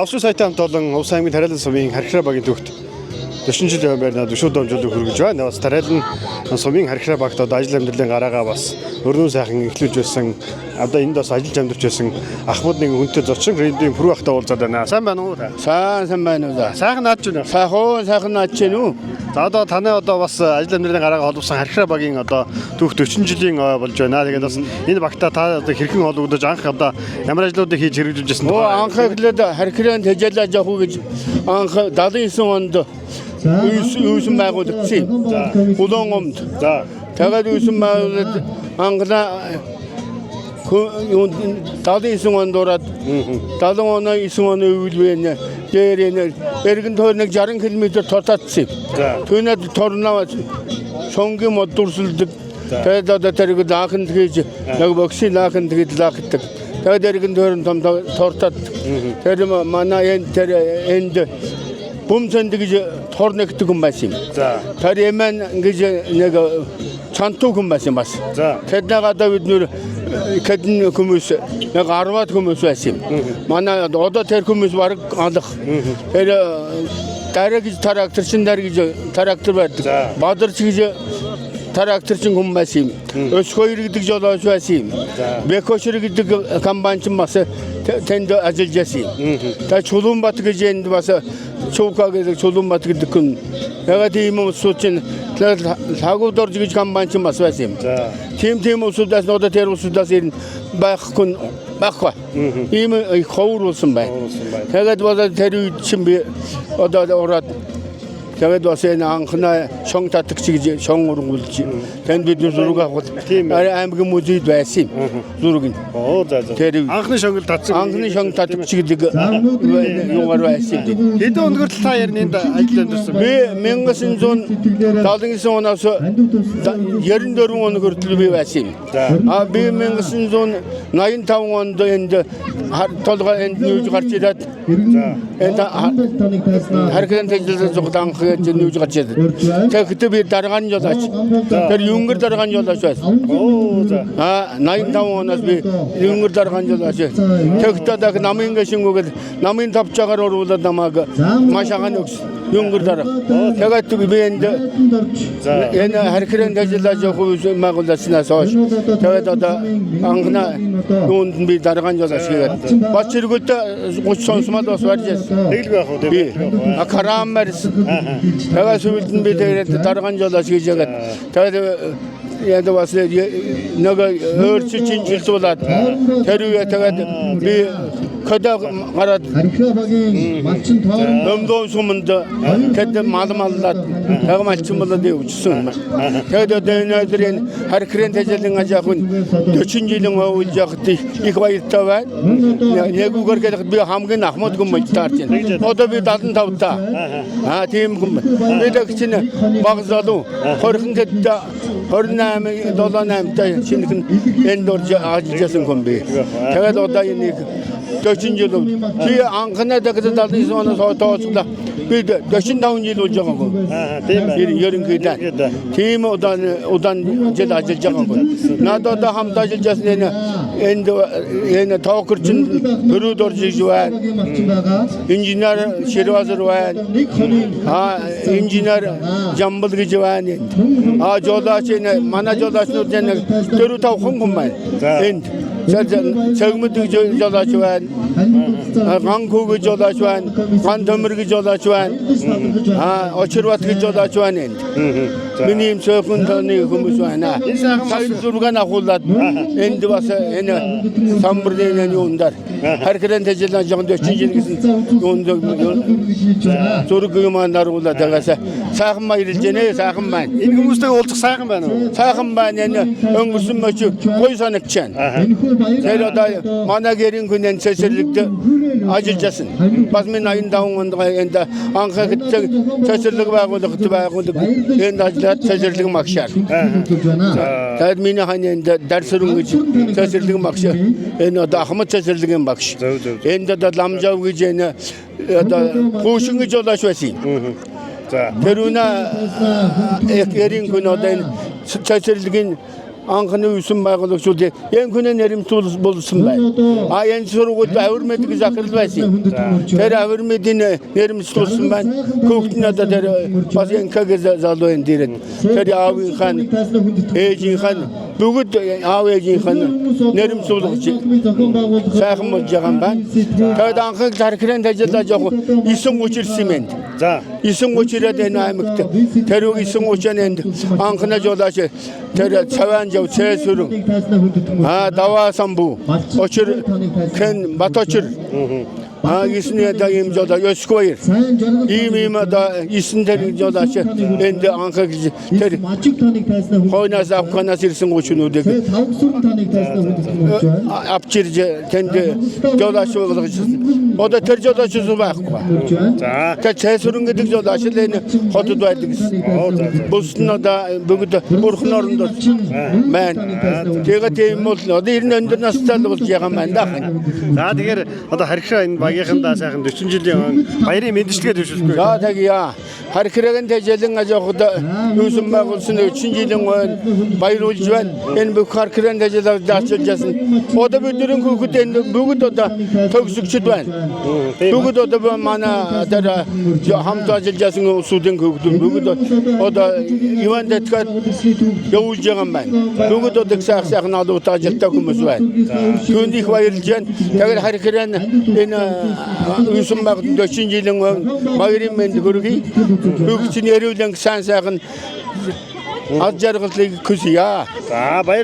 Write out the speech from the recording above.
Австрали сайтай хамт олон Улс аймгийн тариалан сумын харьхраа багийн төвт 40 жилийн байрнаад өшөө дамжуулах хүргэж байна. Бас тариалан сумын харьхраа багт одоо ажил амьдралын гараагаа бас өрнөн сайхан эхлүүлж байсан. Одоо энд бас ажиллаж амьдарч байсан ахмад нэг хүнтэй зочин рендийн пүр ахтай уулзаад байна. Сайн байна уу та? Сайн байна уу? Сайхан наадж байна. Сайхан наадж байна уу? За одоо таны одоо бас ажил амьдралын гараагаа холбосон харьхраа багийн одоо түүх 40 жилийн ой болж байна. Тэгээд бас энэ багтаа та одоо хэрхэн холбогдож анх одоо ямар ажлуудыг хийж хэрэгжүүлж байсан бэ? Анх эхлээд харьхраанд ажиллаж явах уу гэж анх 79 онд үүсэн байгуулагдсан. Улаан өмд. За. Тэгээд үүсэн байгууллагад англаа 79 онд ороод 79 оны үйл дээр эргэн тойрныг 60 км тотаадсан. Түүнээд торноо шонгийн мод дурсалдаг. Тэгээд одоо тэрийг лааханд хийж яг боксийн лааханд хийж лаахдаг. Тэгээд эргэн тойрон том тортад. Тэр манай энд бумцанд гэж торнэгдэг юм байсан. Тэр эмэн гэж нэг чантуу хүн байсан бас. Тэднийг одоо бид нэр хэдэн хүмүүс яг 10-аад хүмүүс байсан. Манай одоо тэр хүмүүс бараг алах. Тэр дараа гэж тракторчин дараа гэж трактор байдаг. Бадарч гэж тракторчин хүн байсан. Өсгөөр гэдэг жолооч байсан. Бекошер гэдэг комбайнчин бас тэнд ажиллаж байсан. Та Чулуунбат гэж энд бас Чуука гэдэг Чулуунбат гэдэг хүн. Яг тийм хүмүүсийн лагуудорж гэж комбайнчин бас байсан. Тийм хүмүүсээс одоо тэр хүмүүсээс ирнэ байхгүй. Ийм ховор болсон байна. Тэгээд бол тэр үед чинь би одоо ороод тэгээд бас энэ анхны шон татагч гэж шон ургуулж тэнд бид зураг авах аймгийн музейд байсан зураг нь. Тэр анхны шонгол татсан. Анхны шон татагч гэдэг юугаар байсан. Хэдэн өндгөрт та ярин энд ажил амьдсан? Би 1979 оноос 94 он хүртэл би байсан. Би 1985 онд энд толгой энд нүүж гарч ирээд энд харьхран тэжлэл зугдаан нүүж гарч ирээд. Тэгэхдээ би даргааны жолооч. Тэр юнгэр даргааны жолооч байсан. 85 оноос би юнгэр даргааны жолооч. Тэгэхдээ намын гашингүүгээр намын тавчаагаар оруулаад намайг машагаан өгс. Юнгэр дарга. Тэгээд би энд энэ харьхран тэжлэл явах байгууллагаас хойш. Тэгээд одоо анхна юунд би даргааны жолооч хийгээд бач хэрэгэлд 30 сонсмол бас барьж байсан. Тэглэг байх уу? Би Карамерс. Тэгээд сүүлд нь би тэгээд даргааны жолооч хийж яагаад. Тэгээд яд бас нэг өөрчлөлт шинжилүүлээд тэр үе тэгээд би кодог гараад өмдөө суманд тэд малмаллаад яг малчин болоод явчихсан. Тэгээд өнөөдөр харьхран тэжлэн ажаахын 40 жилийн өвлж явахд их баяртай байна. Нэгүгээр гээд би хамгийн ахмад хүн болж таарч байна. Одоо би 75 та. Тийм хүн. Би л чинь баг залуу 20 хэд 28 78 та шинэхэн энд орж ажилласан хүн би. Тэгээд одоо энэ 40 жил би анхнаа дахиад 79 оноос тооцоолоо би 45 жил болж байгаа юм. Тийм байна. Ерөнхийдөө. Тийм удаан жил ажиллаж байгаа юм. Надад хамт ажиллаж энэ тоокерчин хөрөөд орж иж байна. Инженер Ширвазар байна. Инженер Жамбал гэж байна. Жолооч манай жолоочнууд нэг 4-5 хүн байна. Энд цагмд гэж жолооч байна. Ганхүү гэж жолооч байна. Ган төмөр гэж жолооч байна. Очирбат гэж жолооч байна энд. Миний юм цөөхөн таны хүмүүс байна. Сайн зургаан авуулаад энд бас энэ самбарын юундар харьхран тэжлэн жон 40 жил гэсэн юунд зураг юмар уулаад байгаас сайхан баярлж байна. Сайхан байна. Энэ хүмүүстэй уулзах сайхан байна уу? Сайхан байна. Өнгөрсөн мөч гой санагч байна. Тэр одоо манай гэрийн хүнэн цэцэрлэгт ажиллаж байсан. Бас минь 85 онд энд анхны цэцэрлэг байгуулалт энд ажиллаад цэцэрлэг магшаар. Тэгээд миний хань энд дарсрын гэж цэцэрлэг магшаар. Энэ одоо ахмад цэцэрлэгийн багш. Энд одоо ламжав гэж энэ одоо хуушин гэж жолооч байсан. Тэр үнэ эрийн хүн одоо энэ цэцэрлэгийн анхны үйсүн байгуулагчулд энэ күнэ нэримтүүл болсон байна. А энэ сургуульд авирмэдэг захирлбайсэн. Тэр авирмэдийн нэримтүүлсэн байна. Хүүхдэн одоо тэр бас энкэг залуу энэ дээрээ. Тэр аавын хан, ээжийн хан бүгд аав ээжийн хан нэримтүүлж сайхан болж байгаа юм байна. Тэгээд анхны харкрын ажиллаж явах 9:30 ирсэн юм. За 9:30-аад энэ аймагт тэр 9:30-нд анхны жолооч тэр цаван жав цэсүрэн даваа самбу очир хэн баточир гисний да юм жолоо ёскоир ийм да исэн тэр жолооч энд анхаг тэр хойнаас авханаас ирсэн гучнуудыг авчирж тэнд жолооч болгож одоо тэр жолооч байхгүй. за Тэ цэсүрэн гэдэг жолооч л энэ хотод байдаг. Бүснод бүгд бурхан оронд байна. Тэгээд тийм бол одоо 94 настай болж байгаа юм байна. за тэгэхээр одоо харьхаа энэ багийнхандаа сайхан 40 жилийн баярын мэндчлэгээ төвшөлтгүй. За тэгье. Харьхрагын тэжээлэн ажихад юусэн байгуулсан 40 жилийн баяруулж байна. Энэ бүх харьхрагын тэжээлэг даачилж яасан. Одоо бидний хүүхэд энэ бүгд одоо төгсөгчд байна. Бүгд одоо манай тэр хамт ажиллаж яасан улсуудын хүүхэд бүгд одоо Иван Дэткад явуулж байгаа юм байна. Бүгд одоо сайхан алуутай ажилтдаг хүмүүс байна. Түүнд их баярлж байна. Тэгээд харьхрагын энэ юусэн баг 40 жилийн баярын мэнд хүргэе. Бүгд чинь яриулан сайн сайхан ад жаргалыг хүсье. за баяр